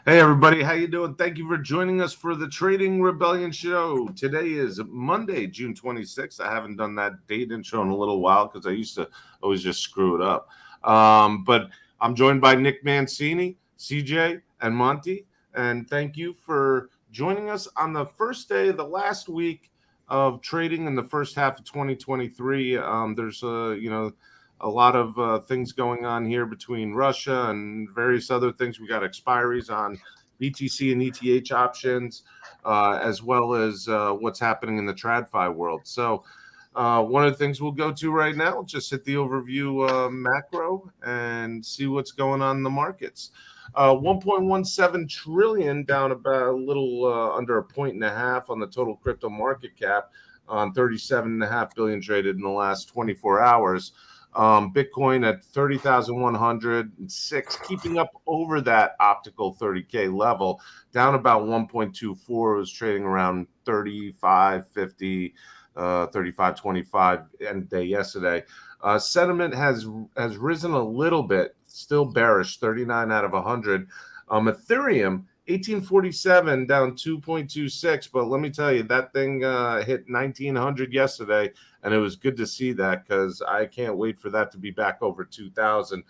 Hey everybody, how you doing? Thank you for joining us for the Trading Rebellion show. Today is Monday, June 26th. I haven't done that date intro in a little while because I used to always just screw it up. But I'm joined by Nick Mancini, CJ, and Monty. And thank you for joining us on the first day, the last week of trading in the first half of 2023. There's a lot of things going on here between Russia and various other things. We got expiries on BTC and ETH options, as well as what's happening in the TradFi world. So one of the things we'll go to right now, just hit the overview macro and see what's going on in the markets. 1.17 trillion, down about a little under a point and a half on the total crypto market cap, on 37.5 billion traded in the last 24 hours. Bitcoin at 30,106, keeping up over that optical 30K level, down about 1.24. It was trading around 35.50, 35.25 end day yesterday. Sentiment has risen a little bit, still bearish, 39 out of 100. Ethereum 1847, down 2.26, but let me tell you, that thing hit 1900 yesterday, and it was good to see that because I can't wait for that to be back over 2000.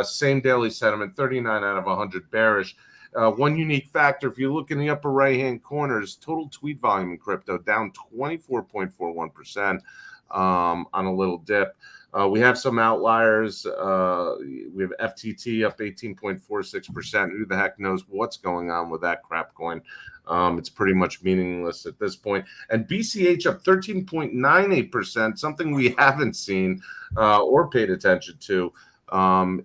Same daily sentiment, 39 out of 100 bearish. One unique factor, if you look in the upper right-hand corners, total tweet volume in crypto down 24.41% on a little dip. We have some outliers. We have FTT up 18.46%. Who the heck knows what's going on with that crap coin? It's pretty much meaningless at this point. And BCH up 13.98%, something we haven't seen or paid attention to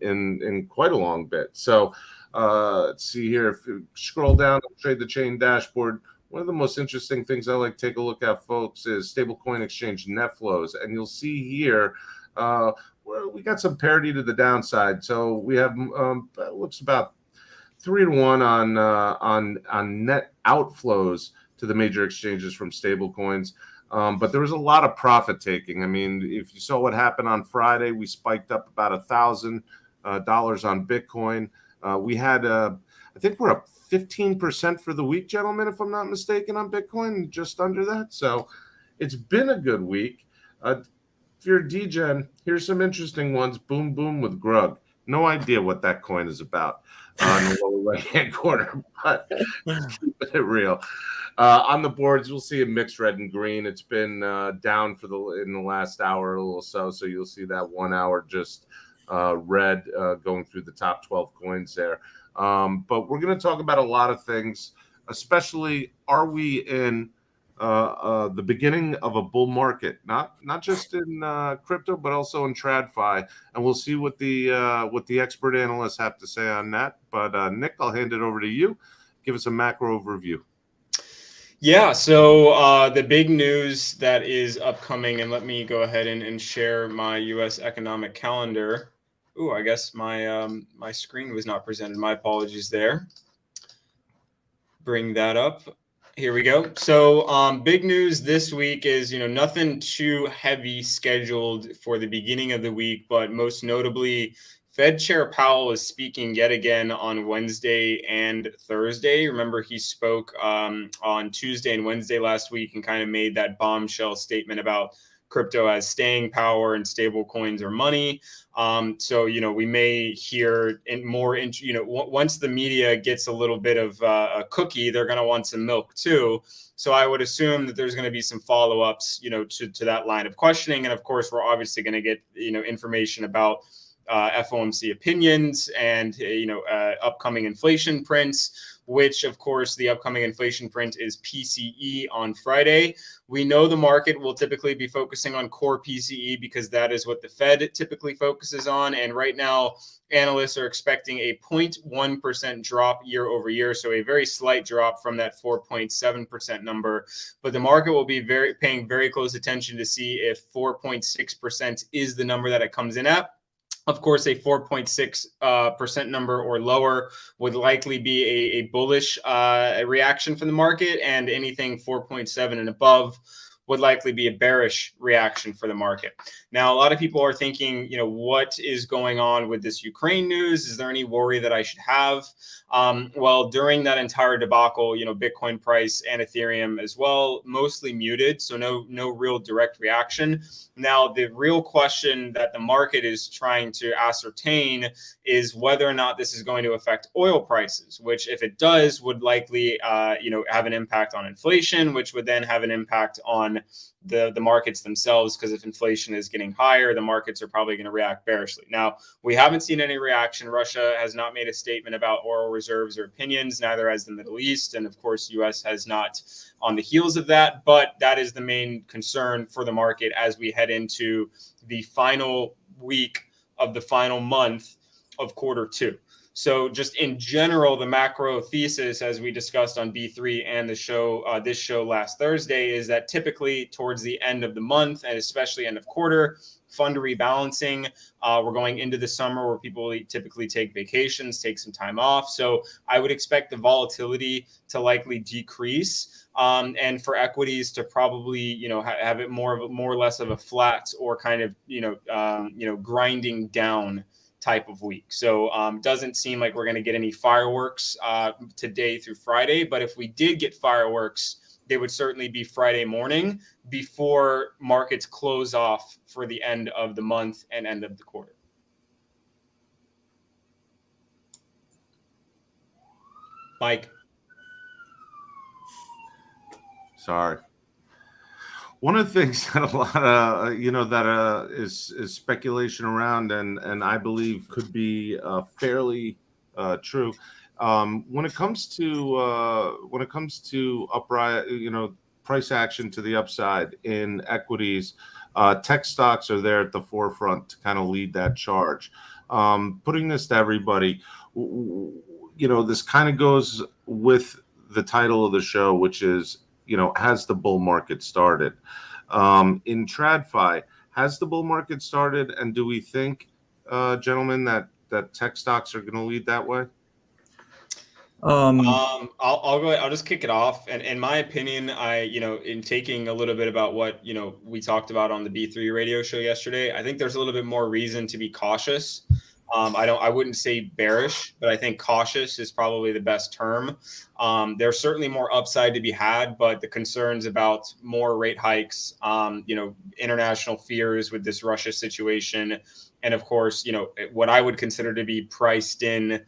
in quite a long bit. So let's see here. If you scroll down and trade the chain dashboard, one of the most interesting things I like to take a look at, folks, is stablecoin exchange net flows. And you'll see here, we got some parity to the downside. So we have it looks about 3-1 on net outflows to the major exchanges from stablecoins. But there was a lot of profit taking. I mean, if you saw what happened on Friday, we spiked up about $1,000 on Bitcoin. We had I think we're up 15% for the week, gentlemen, if I'm not mistaken, on Bitcoin, just under that. So it's been a good week. If you're a DGen, here's some interesting ones. Boom, boom with Grug. No idea what that coin is about on the lower right-hand corner, but keeping it real. On the boards, we'll see a mixed red and green. It's been down in the last hour or so, so you'll see that 1 hour just red going through the top 12 coins there. But we're going to talk about a lot of things, especially are we in the beginning of a bull market, not just in crypto, but also in TradFi, and we'll see what the expert analysts have to say on that. But Nick, I'll hand it over to you. Give us a macro overview. Yeah, so the big news that is upcoming, and let me go ahead and share my U.S. economic calendar. Ooh, I guess my my screen was not presented. My apologies there. Bring that up. Here we go. So big news this week is, nothing too heavy scheduled for the beginning of the week, but most notably, Fed Chair Powell is speaking yet again on Wednesday and Thursday. Remember, he spoke on Tuesday and Wednesday last week and kind of made that bombshell statement about crypto as staying power and stable coins are money. So, we may hear once the media gets a little bit of a cookie, they're going to want some milk too. So I would assume that there's going to be some follow-ups, to that line of questioning. And of course, we're obviously going to get, information about FOMC opinions and, upcoming inflation prints, which of course the upcoming inflation print is PCE on Friday. We know the market will typically be focusing on core PCE because that is what the Fed typically focuses on. And right now, analysts are expecting a 0.1% drop year over year. So a very slight drop from that 4.7% number. But the market will be paying very close attention to see if 4.6% is the number that it comes in at. Of course, a 4.6% number or lower would likely be a bullish reaction from the market, and anything 4.7 and above would likely be a bearish reaction for the market. Now, a lot of people are thinking, what is going on with this Ukraine news? Is there any worry that I should have? Well, during that entire debacle, Bitcoin price and Ethereum as well, mostly muted. So no real direct reaction. Now, the real question that the market is trying to ascertain is whether or not this is going to affect oil prices, which if it does would likely, have an impact on inflation, which would then have an impact on the markets themselves, because if inflation is getting higher, the markets are probably going to react bearishly. Now, we haven't seen any reaction. Russia has not made a statement about oil reserves or opinions, neither has the Middle East. And of course, US has not on the heels of that. But that is the main concern for the market as we head into the final week of the final month of Q2. So just in general, the macro thesis, as we discussed on B3 and this show last Thursday, is that typically towards the end of the month, and especially end of quarter, fund rebalancing. We're going into the summer where people typically take vacations, take some time off. So I would expect the volatility to likely decrease. And for equities to probably, have it more or less of a flat or kind of, grinding down type of week. So doesn't seem like we're going to get any fireworks today through Friday. But if we did get fireworks, they would certainly be Friday morning before markets close off for the end of the month and end of the quarter. Mike. Sorry. One of the things that a lot of is speculation around, and I believe could be fairly true. When it comes to price action to the upside in equities, tech stocks are there at the forefront to kind of lead that charge. Putting this to everybody, this kind of goes with the title of the show, which is, has the bull market started? In TradFi, has the bull market started? And do we think, gentlemen, that tech stocks are going to lead that way? I'll go ahead. I'll just kick it off. And in my opinion, in taking a little bit about what, we talked about on the B3 radio show yesterday, I think there's a little bit more reason to be cautious. I wouldn't say bearish, but I think cautious is probably the best term. There's certainly more upside to be had, but the concerns about more rate hikes, international fears with this Russia situation, and of course, what I would consider to be priced in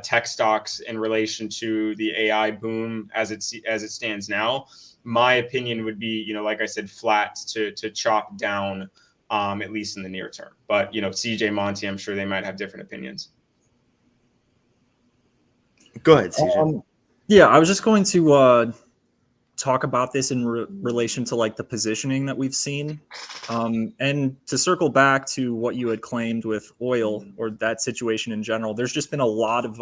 tech stocks in relation to the AI boom as it stands now. My opinion would be, like I said, flat to chop down. At least in the near term. But, CJ, Monty, I'm sure they might have different opinions. Go ahead, CJ. Yeah, I was just going to talk about this in relation to like the positioning that we've seen. And to circle back to what you had claimed with oil or that situation in general, there's just been a lot of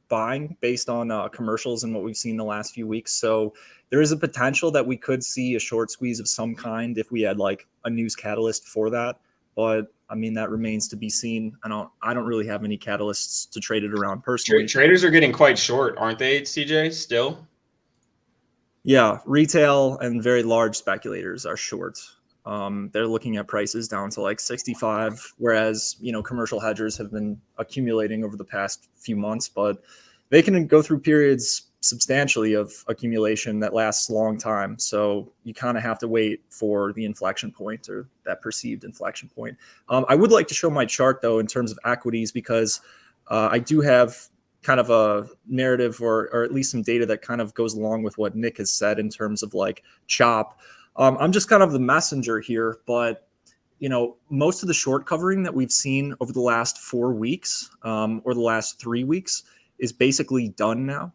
buying based on commercials and what we've seen the last few weeks. So there is a potential that we could see a short squeeze of some kind if we had like a news catalyst for that. But I mean, that remains to be seen. I don't really have any catalysts to trade it around personally. Traders are getting quite short, aren't they, CJ, still? Yeah, retail and very large speculators are short. They're looking at prices down to like 65, whereas, commercial hedgers have been accumulating over the past few months, but they can go through periods substantially of accumulation that lasts a long time. So you kind of have to wait for the inflection point or that perceived inflection point. I would like to show my chart though, in terms of equities, because I do have kind of a narrative or at least some data that kind of goes along with what Nick has said in terms of like chop. I'm just kind of the messenger here, but most of the short covering that we've seen over the last 4 weeks or the last 3 weeks is basically done now.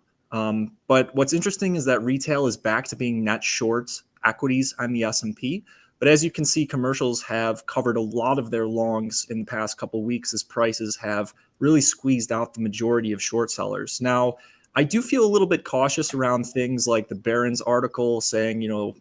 But what's interesting is that retail is back to being net short equities on the S&P. But as you can see, commercials have covered a lot of their longs in the past couple of weeks as prices have really squeezed out the majority of short sellers. Now, I do feel a little bit cautious around things like the Barron's article saying, the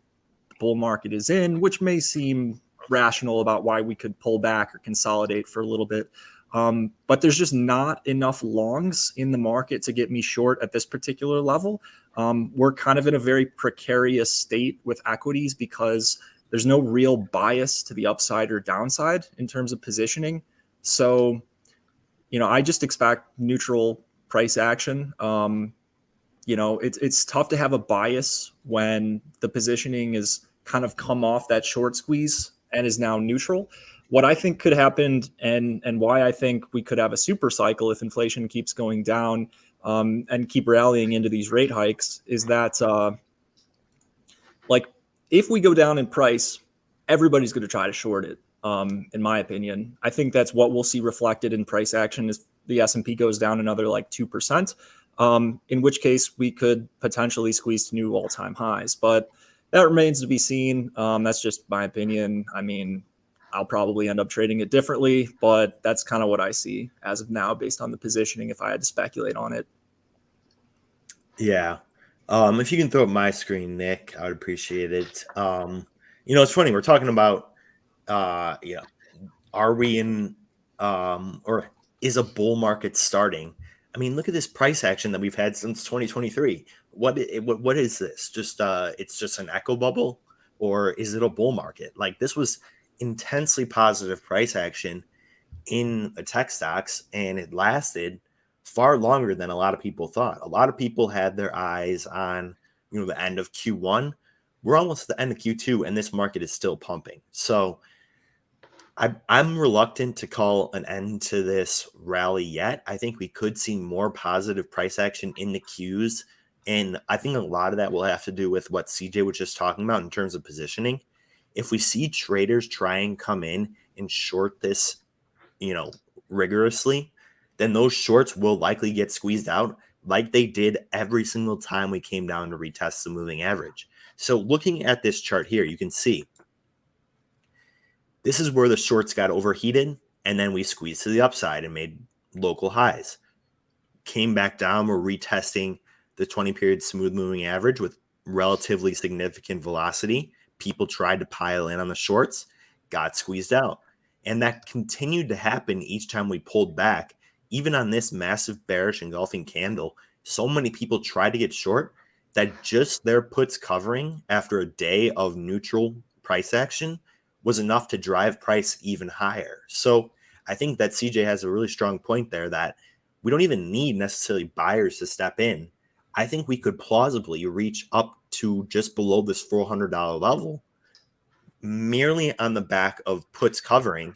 bull market is in, which may seem rational about why we could pull back or consolidate for a little bit. But there's just not enough longs in the market to get me short at this particular level. We're kind of in a very precarious state with equities because there's no real bias to the upside or downside in terms of positioning. So, I just expect neutral price action. It's tough to have a bias when the positioning is kind of come off that short squeeze and is now neutral. What I think could happen and why I think we could have a super cycle if inflation keeps going down and keep rallying into these rate hikes is that if we go down in price, everybody's going to try to short it. In my opinion, I think that's what we'll see reflected in price action is the S&P goes down another 2%. In which case we could potentially squeeze to new all-time highs. But that remains to be seen. That's just my opinion. I mean, I'll probably end up trading it differently, but that's kind of what I see as of now based on the positioning if I had to speculate on it. Yeah. If you can throw up my screen, Nick, I would appreciate it. It's funny. We're talking about, are we in or is a bull market starting? I mean, look at this price action that we've had since 2023. What is this? Just it's just an echo bubble, or is it a bull market? This was intensely positive price action in the tech stocks, and it lasted far longer than a lot of people thought. A lot of people had their eyes on the end of Q1. We're almost at the end of Q2, and this market is still pumping. So I'm reluctant to call an end to this rally yet. I think we could see more positive price action in the Qs. And I think a lot of that will have to do with what CJ was just talking about in terms of positioning. If we see traders try and come in and short this, rigorously, then those shorts will likely get squeezed out like they did every single time we came down to retest the moving average. So looking at this chart here, you can see this is where the shorts got overheated, and then we squeezed to the upside and made local highs. Came back down, we're retesting the 20-period smooth moving average with relatively significant velocity. People tried to pile in on the shorts, got squeezed out. And that continued to happen each time we pulled back. Even on this massive bearish engulfing candle, so many people tried to get short that just their puts covering after a day of neutral price action was enough to drive price even higher. So I think that CJ has a really strong point there that we don't even need necessarily buyers to step in. I think we could plausibly reach up to just below this $400 level merely on the back of puts covering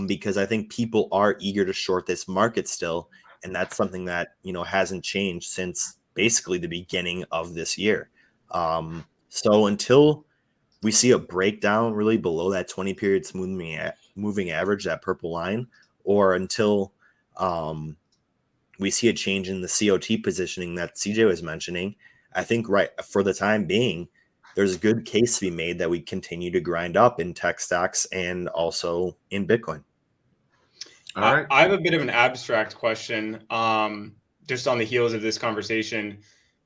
because I think people are eager to short this market still. And that's something that, hasn't changed since basically the beginning of this year. So until we see a breakdown really below that 20-period smooth moving average, that purple line, or until we see a change in the COT positioning that CJ was mentioning, I think right for the time being, there's a good case to be made that we continue to grind up in tech stocks and also in Bitcoin. All right. I have a bit of an abstract question just on the heels of this conversation.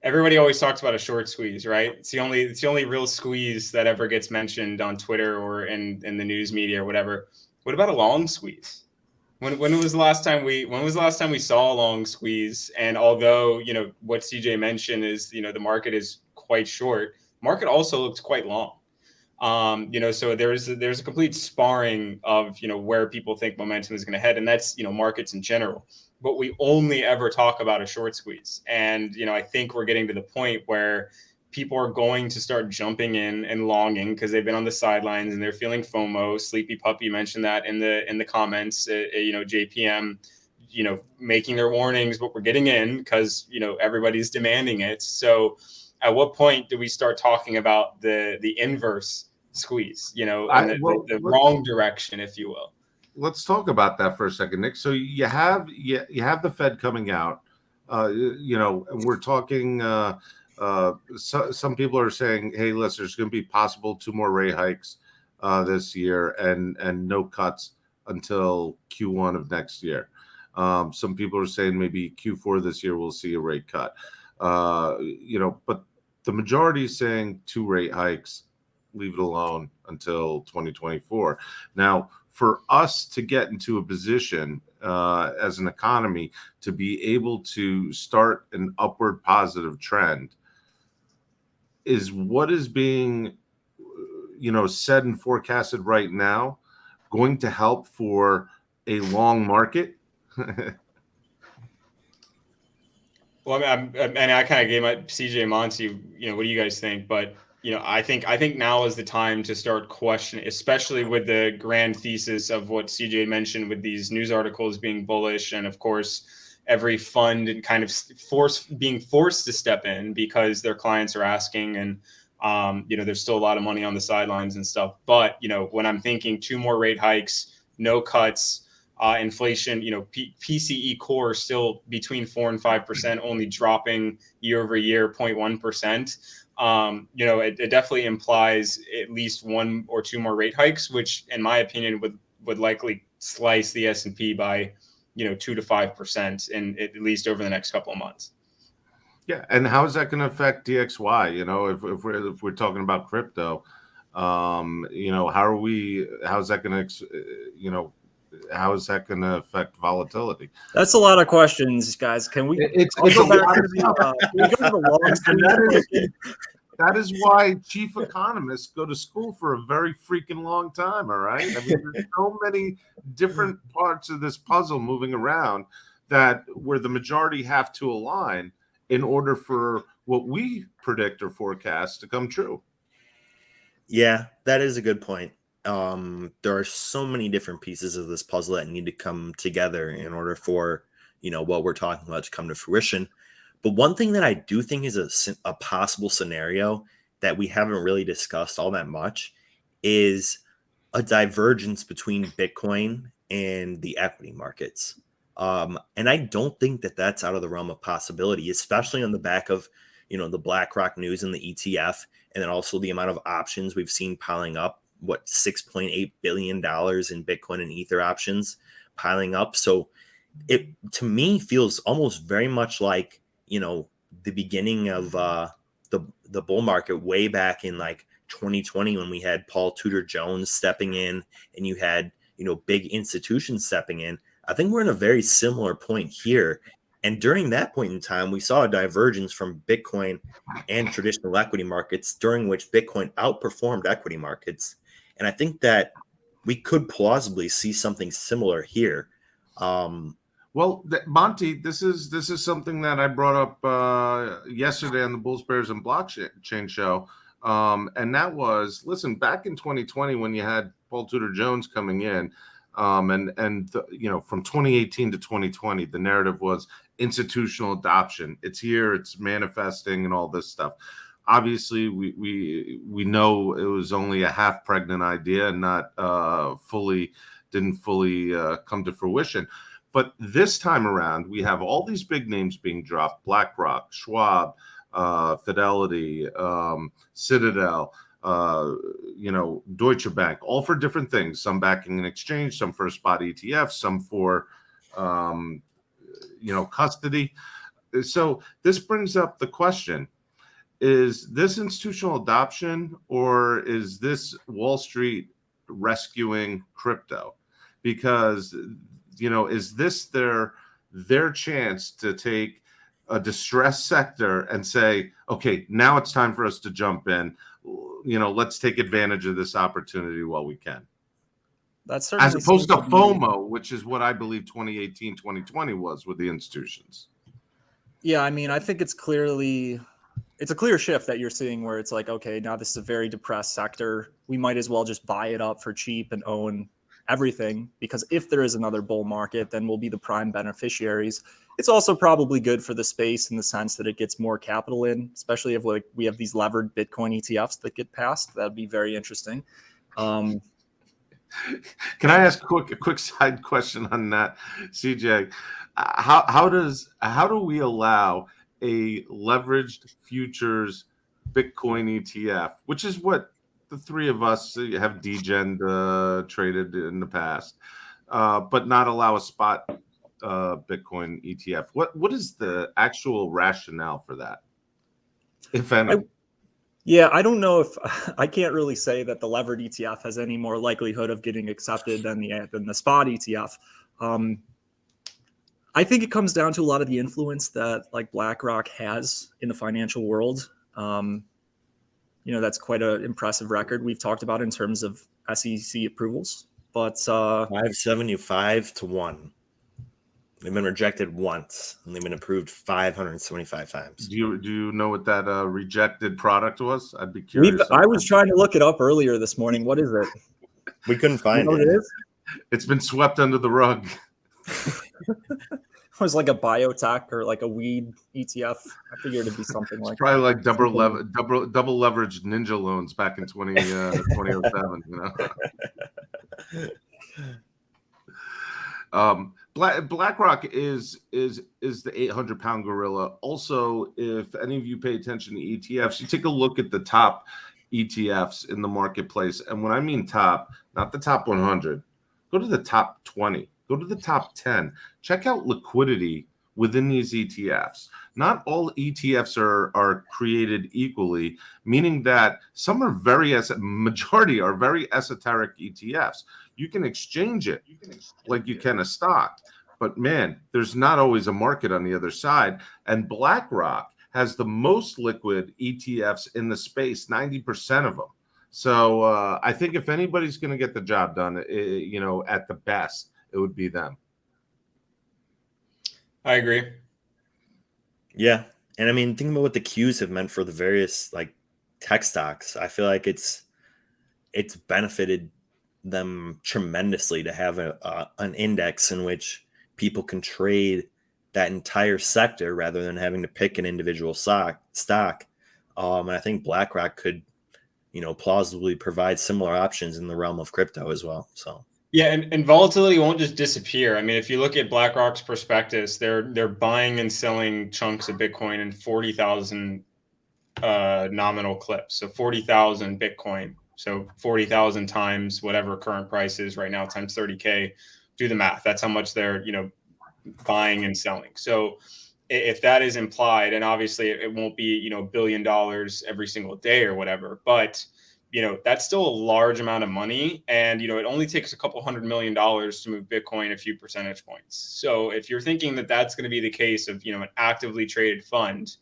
Everybody always talks about a short squeeze, right? It's the only real squeeze that ever gets mentioned on Twitter or in the news media or whatever. What about a long squeeze? When was the last time we saw a long squeeze? And although, what CJ mentioned is, the market is quite short, market also looks quite long. So there's a complete sparring of, where people think momentum is going to head. And that's, markets in general. But we only ever talk about a short squeeze. And, I think we're getting to the point where people are going to start jumping in and longing because they've been on the sidelines and they're feeling FOMO. Sleepy Puppy mentioned that in the comments, JPM, making their warnings, but we're getting in because, everybody's demanding it. So at what point do we start talking about the inverse squeeze, the wrong direction, if you will? Let's talk about that for a second, Nick. So you have the Fed coming out, and we're talking. Some people are saying, "Hey, listen, there's going to be possible 2 more rate hikes this year, and no cuts until Q1 of next year." Some people are saying maybe Q4 this year we'll see a rate cut. But the majority is saying 2 rate hikes. Leave it alone until 2024. Now, for us to get into a position as an economy to be able to start an upward positive trend is what is being, said and forecasted right now going to help for a long market? Well, I kind of gave my CJ Monty, what do you guys think? But I think now is the time to start questioning, especially with the grand thesis of what CJ mentioned with these news articles being bullish, and of course, every fund and kind of being forced to step in because their clients are asking, and there's still a lot of money on the sidelines and stuff. But when I'm thinking 2 more rate hikes, no cuts. Inflation, PCE core still between 4 and 5%, only dropping year over year 0.1%. It definitely implies at least 1 or 2 more rate hikes, which in my opinion would likely slice the S&P by 2 to 5% in at least over the next couple of months. Yeah, and how is that going to affect DXY? If we're talking about crypto, how's that going to how is that going to affect volatility? That's a lot of questions, guys. Can we? It's go a back lot to of the that is why chief economists go to school for a very freaking long time. All right. I mean, there's so many different parts of this puzzle moving around that where the majority have to align in order for what we predict or forecast to come true. Yeah, that is a good point. There are so many different pieces of this puzzle that need to come together in order for, what we're talking about to come to fruition. But one thing that I do think is a possible scenario that we haven't really discussed all that much is a divergence between Bitcoin and the equity markets. And I don't think that that's out of the realm of possibility, especially on the back of, the BlackRock news and the ETF, and then also the amount of options we've seen piling up. What, $6.8 billion in Bitcoin and Ether options piling up. So it, to me, feels almost very much like, the beginning of the bull market way back in like 2020 when we had Paul Tudor Jones stepping in and you had, big institutions stepping in. I think we're in a very similar point here. And during that point in time, we saw a divergence from Bitcoin and traditional equity markets, during which Bitcoin outperformed equity markets. And I think that we could plausibly see something similar here. Monty, this is something that I brought up yesterday on the Bulls, Bears, and Blockchain show, and that was, listen, back in 2020 when you had Paul Tudor Jones coming in, from 2018 to 2020, the narrative was institutional adoption. It's here, it's manifesting, and all this stuff. Obviously, we know it was only a half pregnant idea and not didn't fully come to fruition. But this time around, we have all these big names being dropped: BlackRock, Schwab, Fidelity, Citadel, Deutsche Bank, all for different things. Some backing an exchange, some for a spot ETF, some for custody. So this brings up the question: is this institutional adoption, or is this Wall Street rescuing crypto? Because, is this their chance to take a distressed sector and say, okay, now it's time for us to jump in. Let's take advantage of this opportunity while we can. That's as opposed to FOMO, which is what I believe 2018, 2020 was with the institutions. Yeah, I mean, I think it's a clear shift that you're seeing where it's like, okay, now this is a very depressed sector. We might as well just buy it up for cheap and own everything, because if there is another bull market, then we'll be the prime beneficiaries. It's also probably good for the space in the sense that it gets more capital in, especially if we have these levered Bitcoin ETFs that get passed. That'd be very interesting. Can I ask a quick side question on that, CJ? How do we allow a leveraged futures Bitcoin ETF, which is what the three of us have traded in the past, but not allow a spot Bitcoin ETF? What is the actual rationale for that, if any? Yeah, I don't know if I can't really say that the levered ETF has any more likelihood of getting accepted than the spot ETF. Um, I think it comes down to a lot of the influence that like BlackRock has in the financial world. Um, that's quite an impressive record we've talked about in terms of SEC approvals. But 575 to 1. They've been rejected once, and they've been approved 575 times. Do you know what that rejected product was? I'd be curious. I was trying to look it up earlier this morning. What is it? We couldn't find what it. it is? It's been swept under the rug. It was like a biotech or like a weed ETF. I figured it'd be something like Probably like double leveraged ninja loans back in 2007. BlackRock is the 800-pound gorilla. Also, if any of you pay attention to ETFs, you take a look at the top ETFs in the marketplace. And when I mean top, not the top 100, go to the top 20, go to the top 10. Check out liquidity within these ETFs. Not all ETFs are created equally, meaning that some are majority are very esoteric ETFs. You can exchange it like you can a stock, but man, there's not always a market on the other side. And BlackRock has the most liquid ETFs in the space, 90% of them. So I think if anybody's going to get the job done, at the best, it would be them. I agree. Yeah. And I mean, think about what the Qs have meant for the various like tech stocks. I feel like it's benefited them tremendously to have an index in which people can trade that entire sector rather than having to pick an individual stock. And I think BlackRock could, plausibly provide similar options in the realm of crypto as well. So. Yeah, and volatility won't just disappear. I mean, if you look at BlackRock's prospectus, they're buying and selling chunks of Bitcoin in 40,000 nominal clips. So 40,000 Bitcoin. So 40,000 times whatever current price is right now times 30K. Do the math. That's how much they're, buying and selling. So if that is implied, and obviously it won't be, $1 billion every single day or whatever, but that's still a large amount of money. And, it only takes a couple $100 million to move Bitcoin a few percentage points. So if you're thinking that that's going to be the case of, an actively traded fund,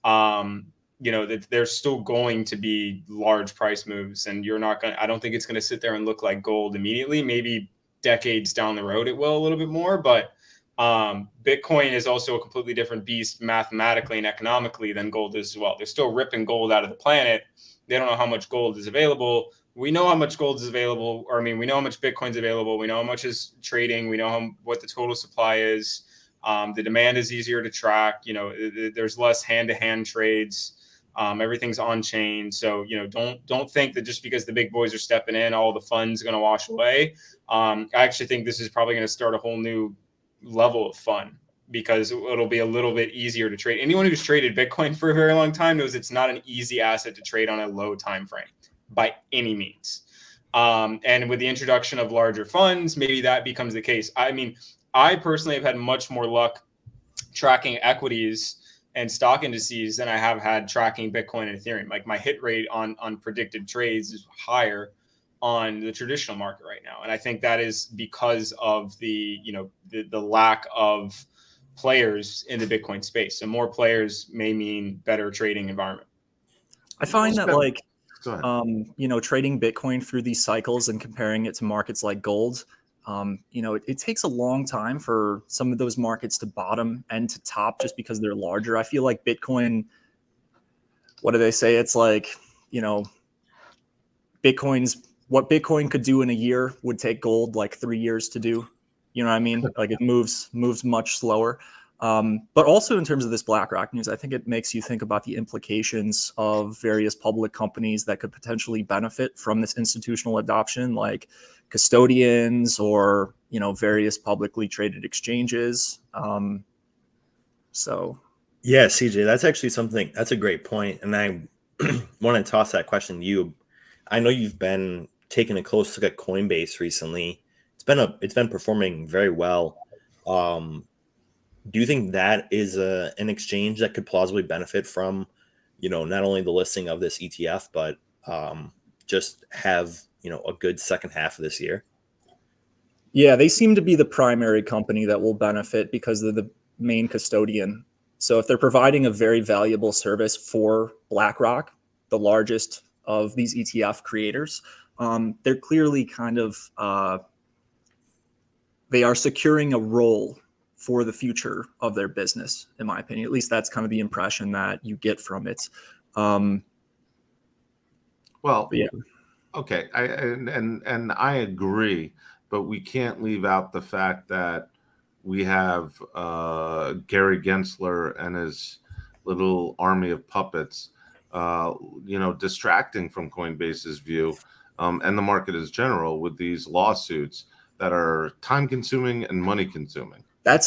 that there's still going to be large price moves, and I don't think it's going to sit there and look like gold immediately. Maybe decades down the road, it will a little bit more, but Bitcoin is also a completely different beast mathematically and economically than gold is as well. They're still ripping gold out of the planet. They don't know how much gold is available. We know how much gold is available. We know how much Bitcoin's available. We know how much is trading. We know what the total supply is. The demand is easier to track. There's less hand-to-hand trades. Everything's on chain. So, don't think that just because the big boys are stepping in, all the fun's going to wash away. I actually think this is probably going to start a whole new level of fun, because it'll be a little bit easier to trade. Anyone who's traded Bitcoin for a very long time knows it's not an easy asset to trade on a low time frame by any means. And with the introduction of larger funds, maybe that becomes the case. I personally have had much more luck tracking equities and stock indices than I have had tracking Bitcoin and Ethereum. Like, my hit rate on predicted trades is higher on the traditional market right now. And I think that is because of the lack of players in the Bitcoin space. So more players may mean better trading environment. I find that trading Bitcoin through these cycles and comparing it to markets like gold, it takes a long time for some of those markets to bottom and to top just because they're larger. I feel like Bitcoin, what do they say? It's like, what Bitcoin could do in a year would take gold like 3 years to do. You know what I mean? Like, it moves much slower. But also in terms of this BlackRock news, I think it makes you think about the implications of various public companies that could potentially benefit from this institutional adoption, like custodians or, various publicly traded exchanges. Yeah, CJ, that's a great point. And I want to toss that question to you. I know you've been taking a close look at Coinbase recently. It's been performing very well. Do you think that is an exchange that could plausibly benefit from not only the listing of this ETF, but just have, a good second half of this year. Yeah, they seem to be the primary company that will benefit because they're the main custodian. So if they're providing a very valuable service for BlackRock, the largest of these ETF creators, they're clearly kind of they are securing a role for the future of their business, in my opinion. At least that's kind of the impression that you get from it. Well, yeah. Okay, and I agree, but we can't leave out the fact that we have Gary Gensler and his little army of puppets, distracting from Coinbase's view and the market as general with these lawsuits that are time-consuming and money-consuming. I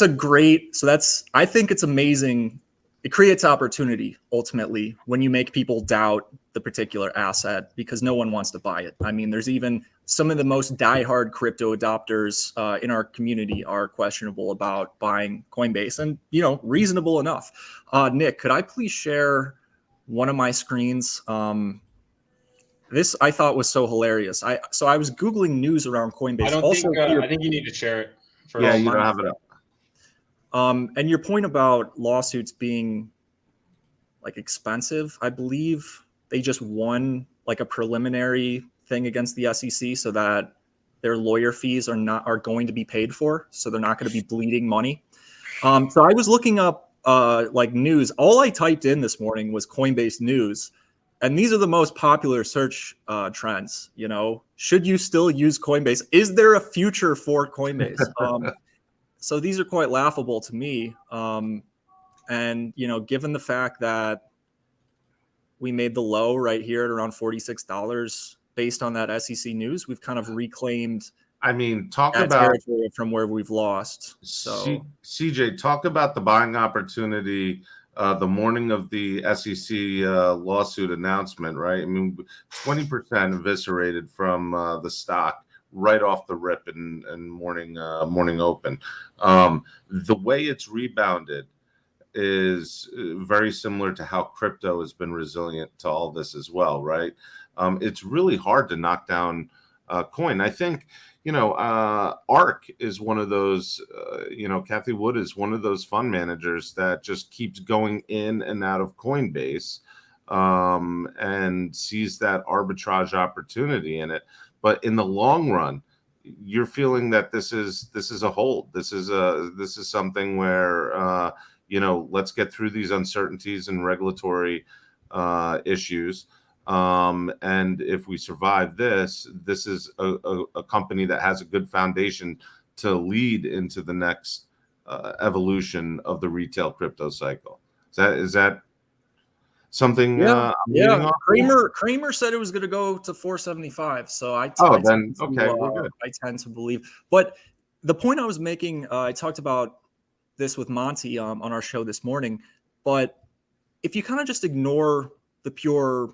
think it's amazing. It creates opportunity ultimately when you make people doubt the particular asset because no one wants to buy it. I mean, there's even some of the most diehard crypto adopters in our community are questionable about buying Coinbase, and reasonable enough. Nick, could I please share one of my screens? This I thought was so hilarious. I was Googling news around Coinbase. I think you need to share it first. Yeah, you don't have it up. And your point about lawsuits being like expensive, I believe they just won like a preliminary thing against the SEC so that their lawyer fees are going to be paid for. So they're not going to be bleeding money. So I was looking up like news. All I typed in this morning was Coinbase news. And these are the most popular search trends. Should you still use Coinbase? Is there a future for Coinbase? So these are quite laughable to me. And, given the fact that we made the low right here at around $46 based on that SEC news, we've kind of reclaimed talk about territory from where we've lost. So CJ, talk about the buying opportunity the morning of the SEC lawsuit announcement, right? 20% eviscerated from the stock right off the rip in morning open. The way it's rebounded is very similar to how crypto has been resilient to all this as well, right? It's really hard to knock down coin. I think, ARK is one of those, Kathy Wood is one of those fund managers that just keeps going in and out of Coinbase and sees that arbitrage opportunity in it. But in the long run, you're feeling that this is a hold. This is something where let's get through these uncertainties and regulatory issues. And if we survive this is a company that has a good foundation to lead into the next evolution of the retail crypto cycle. Is that something? Yeah. Kramer said it was going to go to 475. So I tend to believe. But the point I was making, I talked about this with Monty on our show this morning. But if you kind of just ignore the pure,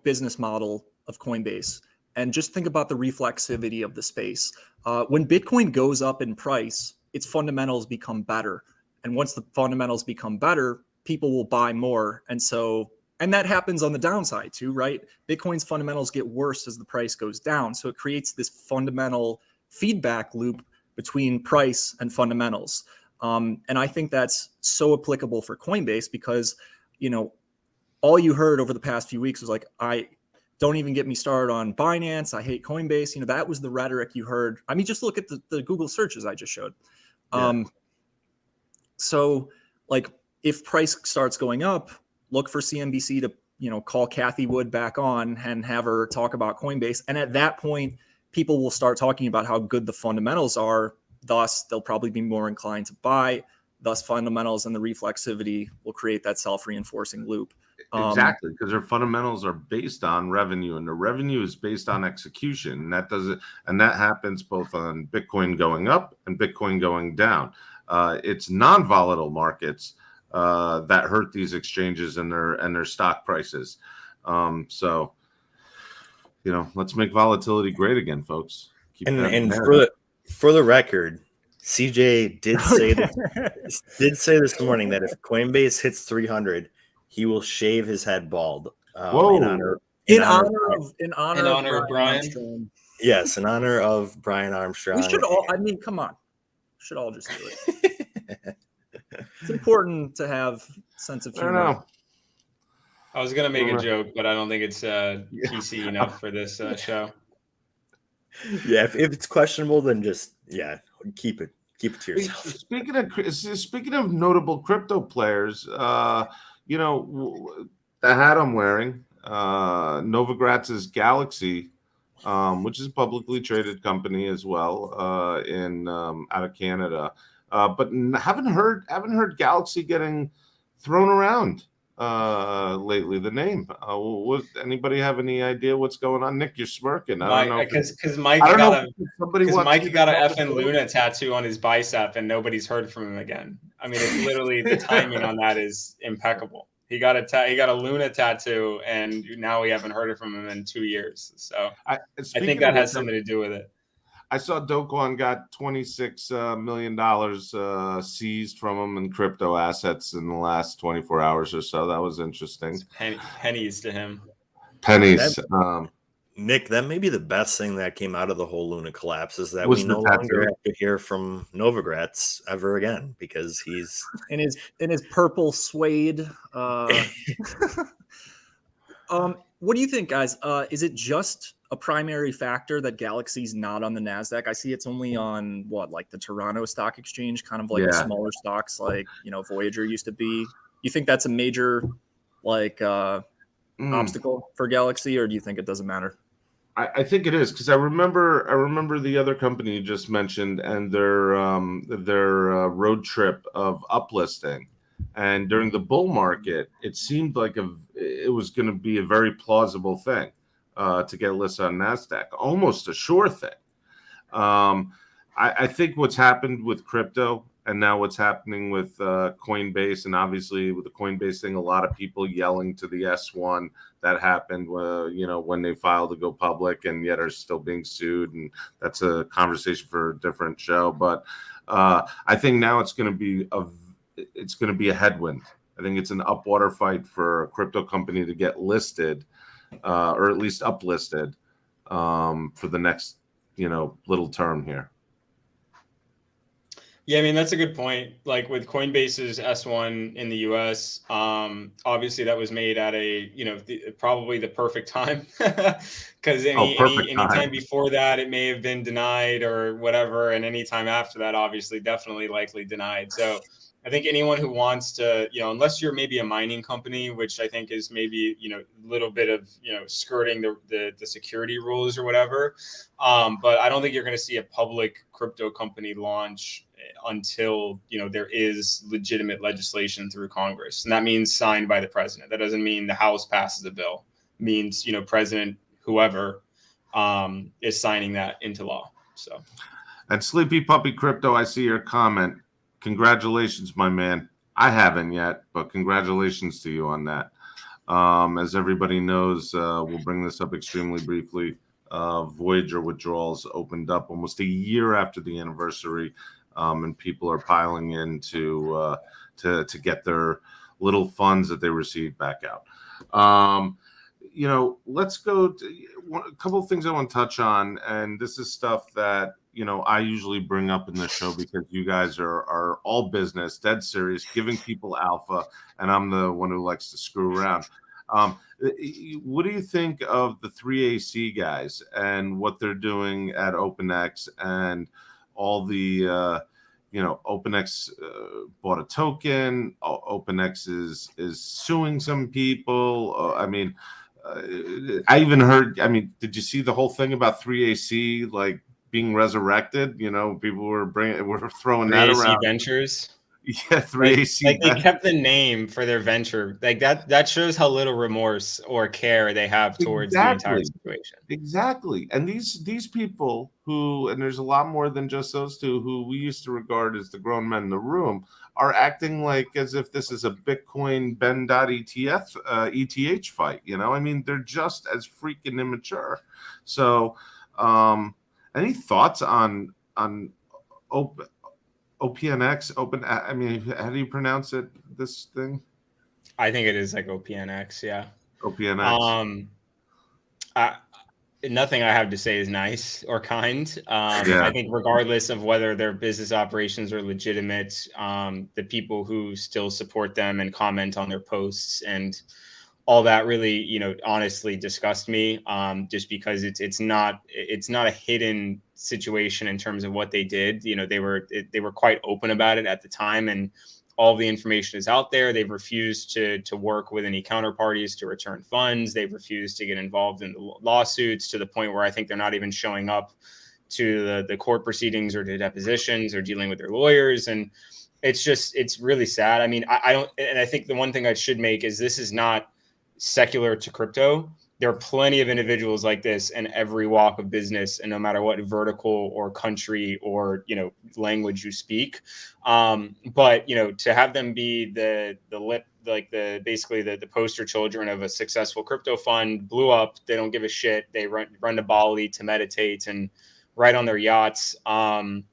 business model of Coinbase and just think about the reflexivity of the space, when Bitcoin goes up in price, its fundamentals become better. And once the fundamentals become better, people will buy more. And that happens on the downside too, right? Bitcoin's fundamentals get worse as the price goes down. So it creates this fundamental feedback loop between price and fundamentals. And I think that's so applicable for Coinbase because, all you heard over the past few weeks was like, I don't even get me started on Binance. I hate Coinbase. That was the rhetoric you heard. Just look at the Google searches I just showed. Yeah. So like if price starts going up, look for CNBC to, call Kathy Wood back on and have her talk about Coinbase. And at that point, people will start talking about how good the fundamentals are. Thus, they'll probably be more inclined to buy. Thus, fundamentals and the reflexivity will create that self-reinforcing loop. Exactly, because their fundamentals are based on revenue, and the revenue is based on execution. And that happens both on Bitcoin going up and Bitcoin going down. It's non-volatile markets that hurt these exchanges and their stock prices. So, let's make volatility great again, folks. And for the record, CJ did say this morning that if Coinbase hits 300, he will shave his head bald Whoa. in honor In honor of Brian. Armstrong. Yes, in honor of Brian Armstrong. We should all. I mean, come on. We should all just do it. It's important to have sense of I don't humor. know. I was gonna make a joke, but I don't think it's PC enough for this show. Yeah, if it's questionable, then just keep it to yourself. Speaking of notable crypto players, you know, the hat I'm wearing, Novogratz's Galaxy, which is a publicly traded company as well, in out of Canada, but haven't heard Galaxy getting thrown around lately. The name. Anybody have any idea what's going on? Nick, you're smirking. I don't know because Mike got a effing Luna tattoo on his bicep and nobody's heard from him again. I mean, it's literally the timing on that is impeccable. He got a Luna tattoo and now we haven't heard from him in 2 years. So I think that has something to do with it. I saw Do Kwon got $26 million seized from him in crypto assets in the last 24 hours or so. That was interesting. Pennies to him. Pennies. Nick, that may be the best thing that came out of the whole Luna collapse is that we no longer have to hear from Novogratz ever again because he's in his purple suede. What do you think, guys? Is it just a primary factor that Galaxy's not on the NASDAQ? I see it's only on like the Toronto Stock Exchange, kind of like the smaller stocks like, Voyager used to be. You think that's a major obstacle for Galaxy, or do you think it doesn't matter? I think it is because I remember the other company you just mentioned and their road trip of uplisting. And during the bull market, it seemed like it was going to be a very plausible thing to get listed on NASDAQ, almost a sure thing. I think what's happened with crypto and now what's happening with Coinbase, and obviously with the Coinbase thing, a lot of people yelling to the S1 that happened, when they filed to go public and yet are still being sued. And that's a conversation for a different show. But I think now it's going to be a headwind. I think it's an upwater fight for a crypto company to get listed, or at least uplisted, for the next, little term here. Yeah, I mean, that's a good point. Like with Coinbase's S1 in the US, obviously that was made at probably the perfect time because any time before that, it may have been denied or whatever. And any time after that, obviously, definitely likely denied. So I think anyone who wants to, unless you're maybe a mining company, which I think is maybe, a little bit of, skirting the security rules or whatever. But I don't think you're going to see a public crypto company launch until, there is legitimate legislation through Congress. And that means signed by the president. That doesn't mean the House passes a bill. It means, President, whoever is signing that into law. So. And Sleepy Puppy Crypto, I see your comment. Congratulations, my man. I haven't yet, but congratulations to you on that. As everybody knows, we'll bring this up extremely briefly. Voyager withdrawals opened up almost a year after the anniversary, and people are piling in to get their little funds that they received back out. Let's go to a couple of things I want to touch on, and this is stuff that I usually bring up in the show because you guys are all business, dead serious, giving people alpha, and I'm the one who likes to screw around. What do you think of the 3AC guys and what they're doing at OpenX and all the, OpenX bought a token. OpenX is suing some people. I even heard. Did you see the whole thing about 3AC being resurrected? People were throwing that around. Ventures. Yeah, 3AC. They kept the name for their venture. That shows how little remorse or care they have towards the entire situation. Exactly. And these people and there's a lot more than just those two who we used to regard as the grown men in the room, are acting as if this is a Bitcoin ETH fight. They're just as freaking immature. So, any thoughts on OPNX? How do you pronounce it? This thing? I think it is like OPNX. Yeah. OPNX. I, nothing I have to say is nice or kind. Yeah. I think regardless of whether their business operations are legitimate, the people who still support them and comment on their posts and all that really, honestly disgust me. Just because it's not a hidden situation in terms of what they did. They were quite open about it at the time, and all the information is out there. They've refused to work with any counterparties to return funds. They've refused to get involved in the lawsuits, to the point where I think they're not even showing up to the court proceedings or to depositions or dealing with their lawyers. And it's really sad. I mean, I don't, and I think the one thing I should make is this is not secular to crypto. There are plenty of individuals like this in every walk of business, and no matter what vertical or country or language you speak. But to have them be basically the poster children of a successful crypto fund, blew up. They don't give a shit. They run to Bali to meditate and ride on their yachts. And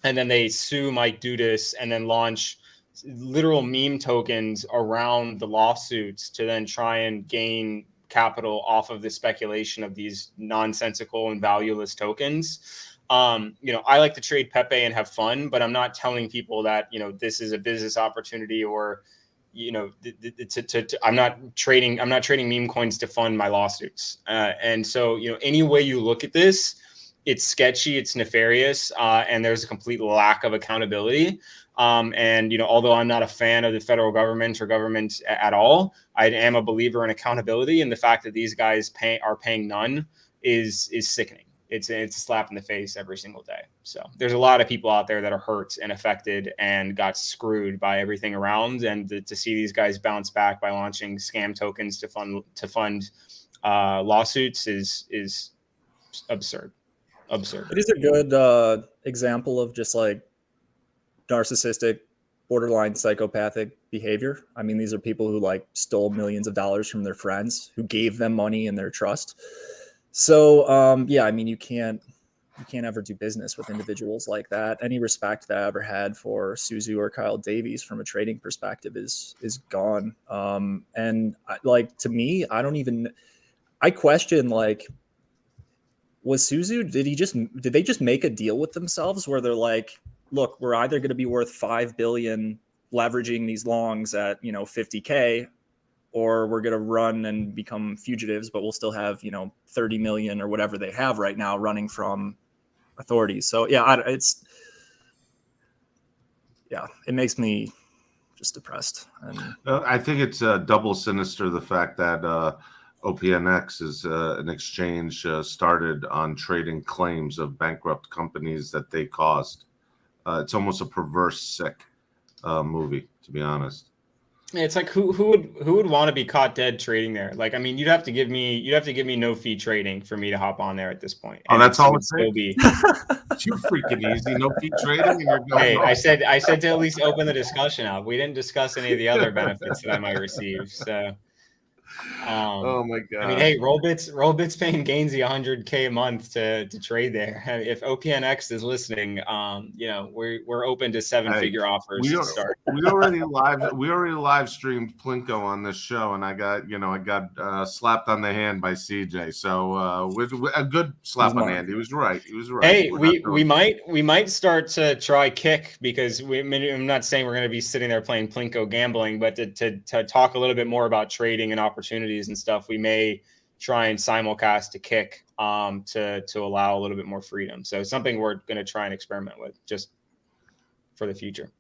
then they sue Mike Dudas and then launch literal meme tokens around the lawsuits to then try and gain capital off of the speculation of these nonsensical and valueless tokens. I like to trade Pepe and have fun, but I'm not telling people that, this is a business opportunity or, I'm not trading meme coins to fund my lawsuits. And so, any way you look at this, it's sketchy, it's nefarious, and there's a complete lack of accountability. And although I'm not a fan of the federal government or government at all, I am a believer in accountability, and the fact that these guys are paying none is sickening. It's a slap in the face every single day. So there's a lot of people out there that are hurt and affected and got screwed by everything around, and to see these guys bounce back by launching scam tokens to fund lawsuits is absurd. It is a good example of just like narcissistic, borderline psychopathic behavior. I mean, these are people who like stole millions of dollars from their friends who gave them money in their trust. So yeah, I mean, you can't ever do business with individuals like that. Any respect that I ever had for Suzu or Kyle Davies from a trading perspective is gone. And like, to me, I question, like, was Suzu, did they just make a deal with themselves where they're like, look, we're either going to be worth 5 billion leveraging these longs at 50K, or we're going to run and become fugitives, but we'll still have 30 million or whatever they have right now running from authorities. So yeah, it makes me just depressed. And I think it's double sinister, the fact that OPNX is an exchange started on trading claims of bankrupt companies that they caused. It's almost a perverse, sick movie, to be honest. It's like who would want to be caught dead trading there? Like, I mean, you'd have to give me no fee trading for me to hop on there at this point. Oh, that's all it's still be too freaking easy. No fee trading, and you're going. Hey, I said to at least open the discussion up. We didn't discuss any of the other benefits that I might receive. So. Oh my god! I mean, hey, Rollbit's paying Gainsey 100K a month to trade there. If OPNX is listening, we're open to seven-figure offers to start. We already live streamed Plinko on this show, and I got slapped on the hand by CJ. So with a good slap on the hand. He was right. Hey, we might start to try Kick, because I'm not saying we're going to be sitting there playing Plinko gambling, but to talk a little bit more about trading and opportunities and stuff, we may try and simulcast to Kick to allow a little bit more freedom. So something we're going to try and experiment with just for the future.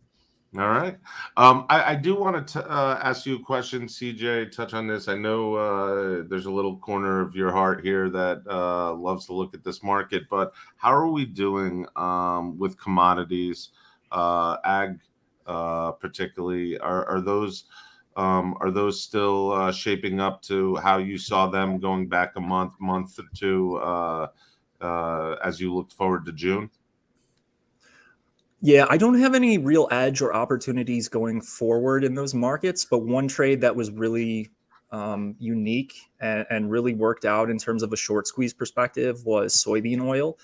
All right. I do want to ask you a question, CJ. Touch on this. I know there's a little corner of your heart here that loves to look at this market, but how are we doing with commodities, ag particularly? Are those still shaping up to how you saw them going back a month or two as you looked forward to June? Yeah, I don't have any real edge or opportunities going forward in those markets, but one trade that was really unique and really worked out in terms of a short squeeze perspective was soybean oil.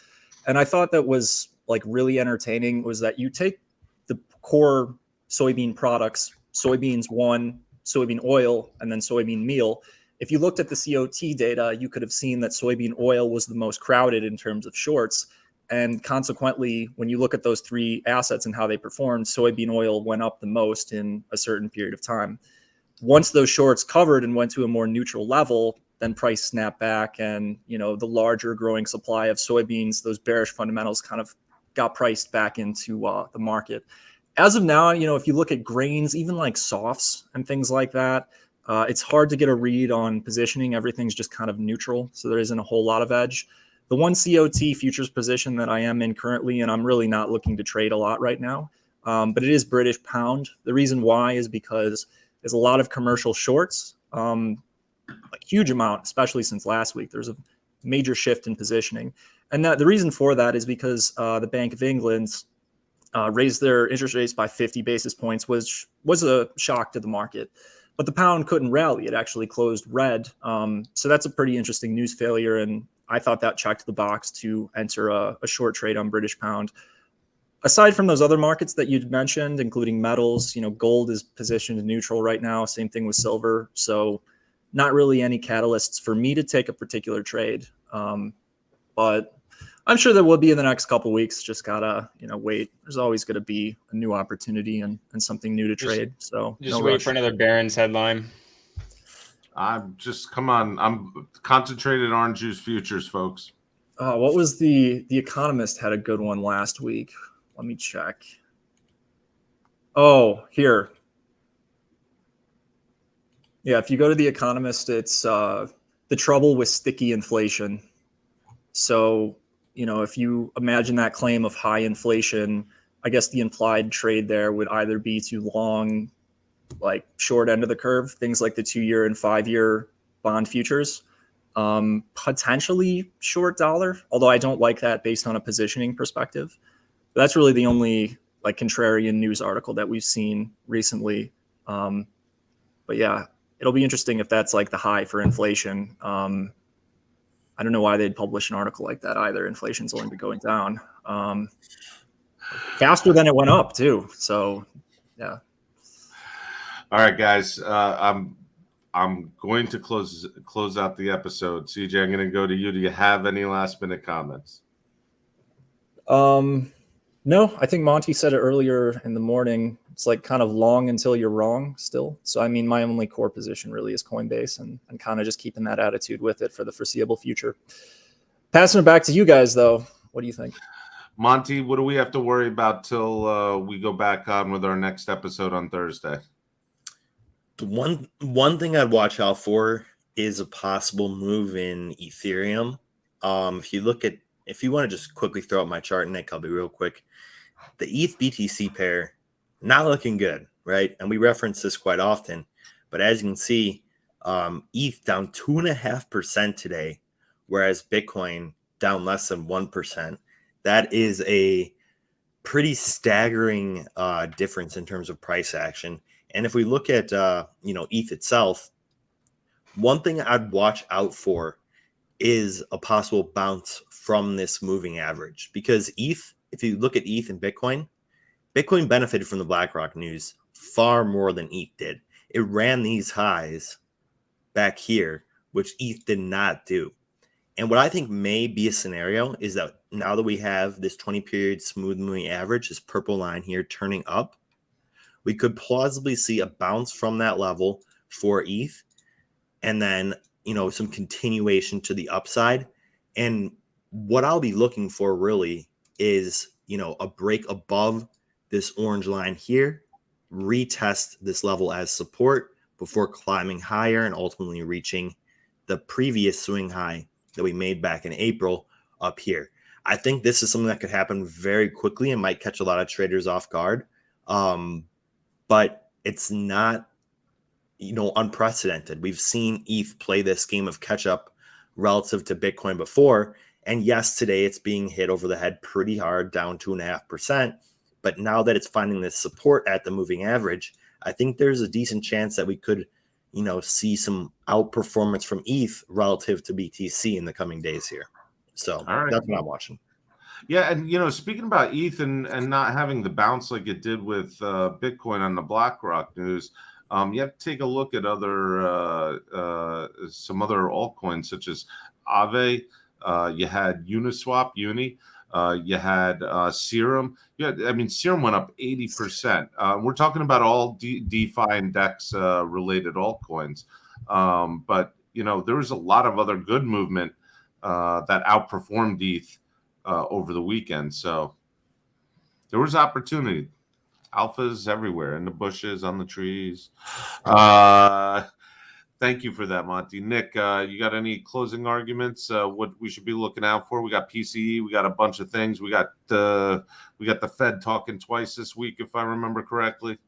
And I thought that was like really entertaining, was that you take the core soybean products, soybeans 1, soybean oil and then soybean meal. If you looked at the COT data, you could have seen that soybean oil was the most crowded in terms of shorts. And consequently, when you look at those three assets and how they performed, soybean oil went up the most in a certain period of time. Once those shorts covered and went to a more neutral level, then price snapped back, and the larger growing supply of soybeans, those bearish fundamentals kind of got priced back into the market. As of now, if you look at grains, even like softs and things like that, it's hard to get a read on positioning. Everything's just kind of neutral, so there isn't a whole lot of edge. The one COT futures position that I am in currently, and I'm really not looking to trade a lot right now, but it is British pound. The reason why is because there's a lot of commercial shorts, like huge amount, especially since last week. There's a major shift in positioning. And the reason for that is because the Bank of England raised their interest rates by 50 basis points, which was a shock to the market. But the pound couldn't rally. It actually closed red. So that's a pretty interesting news failure. And I thought that checked the box to enter a short trade on British pound. Aside from those other markets that you'd mentioned, including metals, gold is positioned neutral right now. Same thing with silver. So not really any catalysts for me to take a particular trade. But I'm sure there will be in the next couple of weeks. Just gotta, wait. There's always going to be a new opportunity and something new to trade. So just wait for another Barron's headline. I'm concentrated orange juice futures, folks. What was the Economist had a good one last week. Let me check. Oh, here. Yeah, if you go to the Economist, it's the trouble with sticky inflation. So, if you imagine that claim of high inflation, I guess the implied trade there would either be to long, like short end of the curve, things like the 2-year and 5-year bond futures, potentially short dollar, although I don't like that based on a positioning perspective. But that's really the only like contrarian news article that we've seen recently. But yeah, it'll be interesting if that's like the high for inflation. I don't know why they'd publish an article like that either. Inflation's only been going down faster than it went up too. So yeah. All right, guys. I'm going to close out the episode. CJ, I'm going to go to you. Do you have any last minute comments? No, I think Monty said it earlier in the morning. It's like kind of long until you're wrong still. So, I mean, my only core position really is Coinbase and kind of just keeping that attitude with it for the foreseeable future. Passing it back to you guys, though. What do you think? Monty, what do we have to worry about till we go back on with our next episode on Thursday? One thing I'd watch out for is a possible move in Ethereum. If you want to just quickly throw up my chart, Nick, I'll be real quick. The ETH BTC pair, not looking good, right? And we reference this quite often. But as you can see, ETH down 2.5% today, whereas Bitcoin down less than 1%. That is a pretty staggering difference in terms of price action. And if we look at ETH itself, one thing I'd watch out for is a possible bounce from this moving average, because ETH, if you look at ETH and Bitcoin benefited from the BlackRock news far more than ETH did. It ran these highs back here, which ETH did not do. And what I think may be a scenario is that now that we have this 20-period smooth moving average, this purple line here turning up, we could plausibly see a bounce from that level for ETH, and then some continuation to the upside. And what I'll be looking for really is a break above this orange line here, retest this level as support before climbing higher and ultimately reaching the previous swing high that we made back in April up here. I think this is something that could happen very quickly and might catch a lot of traders off guard. But it's not unprecedented. We've seen ETH play this game of catch up relative to Bitcoin before. And yes, today it's being hit over the head pretty hard, down 2.5%. But now that it's finding this support at the moving average, I think there's a decent chance that we could, see some outperformance from ETH relative to BTC in the coming days here. So That's what I'm watching. Yeah, and speaking about ETH and not having the bounce like it did with Bitcoin on the BlackRock news, You have to take a look at other some other altcoins such as Aave. You had Uniswap, Uni. You had Serum. Yeah, I mean Serum went up 80%. We're talking about all DeFi and DEX related altcoins, but you know there was a lot of other good movement that outperformed ETH over the weekend. So there was opportunity. Alphas everywhere, in the bushes, on the trees. Thank you for that, Monty. Nick, you got any closing arguments? What we should be looking out for? We got PCE. We got a bunch of things. We got the Fed talking twice this week, if I remember correctly.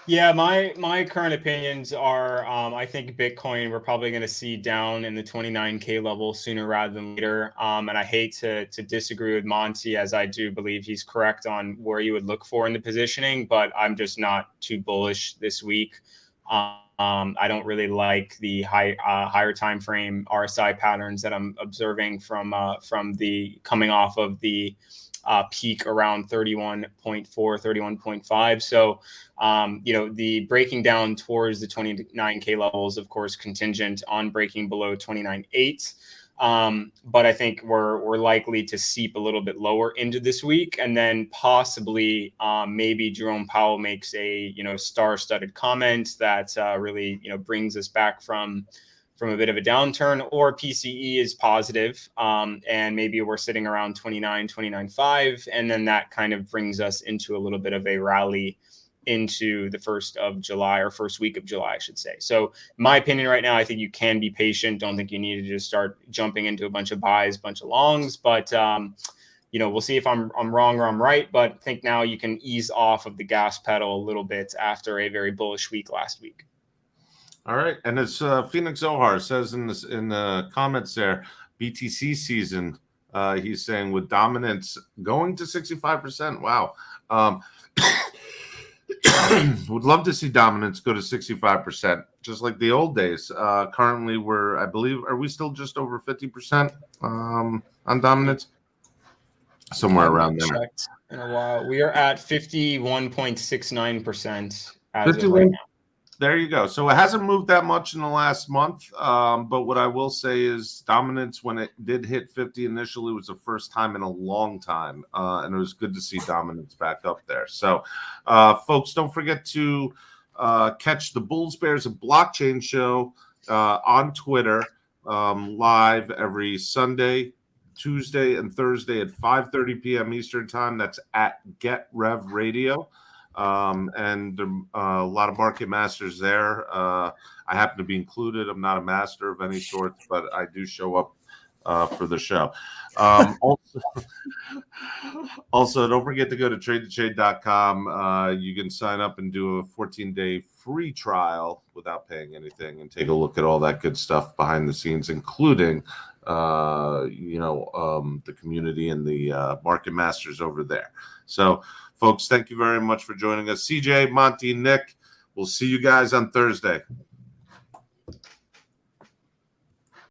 Yeah, my current opinions are I think Bitcoin we're probably going to see down in the 29K level sooner rather than later. And I hate to disagree with Monty, as I do believe he's correct on where you would look for in the positioning, but I'm just not too bullish this week. I don't really like the higher time frame RSI patterns that I'm observing from the coming off of the peak around 31.4, 31.5. So, you know, the breaking down towards the 29K levels, of course, contingent on breaking below 29.8. But I think we're likely to seep a little bit lower into this week, and then possibly maybe Jerome Powell makes a star-studded comment that really brings us back from a bit of a downturn, or PCE is positive, and maybe we're sitting around 29.5, and then that kind of brings us into a little bit of a rally into the first week of July, I should say. So my opinion right now, I think you can be patient. Don't think you need to just start jumping into a bunch of buys, bunch of longs, but we'll see if I'm wrong or I'm right, but I think now you can ease off of the gas pedal a little bit after a very bullish week last week. All right, and as Phoenix Zohar says in the comments there, BTC season, he's saying with dominance going to 65%. Wow. Would love to see dominance go to 65%, just like the old days. Currently, are we still just over 50% on dominance? Somewhere around there. Checked in a while. We are at 51.69% as of right now. There you go. So it hasn't moved that much in the last month. But what I will say is dominance, when it did hit 50 initially, was the first time in a long time. And it was good to see dominance back up there. So, folks, don't forget to catch the Bulls, Bears, and Blockchain show on Twitter live every Sunday, Tuesday, and Thursday at 5:30 p.m. Eastern time. That's at Get Rev Radio. And a lot of market masters there. I happen to be included. I'm not a master of any sort, but I do show up for the show. Also, don't forget to go to TradeToTrade.com. You can sign up and do a 14-day free trial without paying anything and take a look at all that good stuff behind the scenes, including the community and the market masters over there. So, folks, thank you very much for joining us. CJ, Monty, Nick, we'll see you guys on Thursday.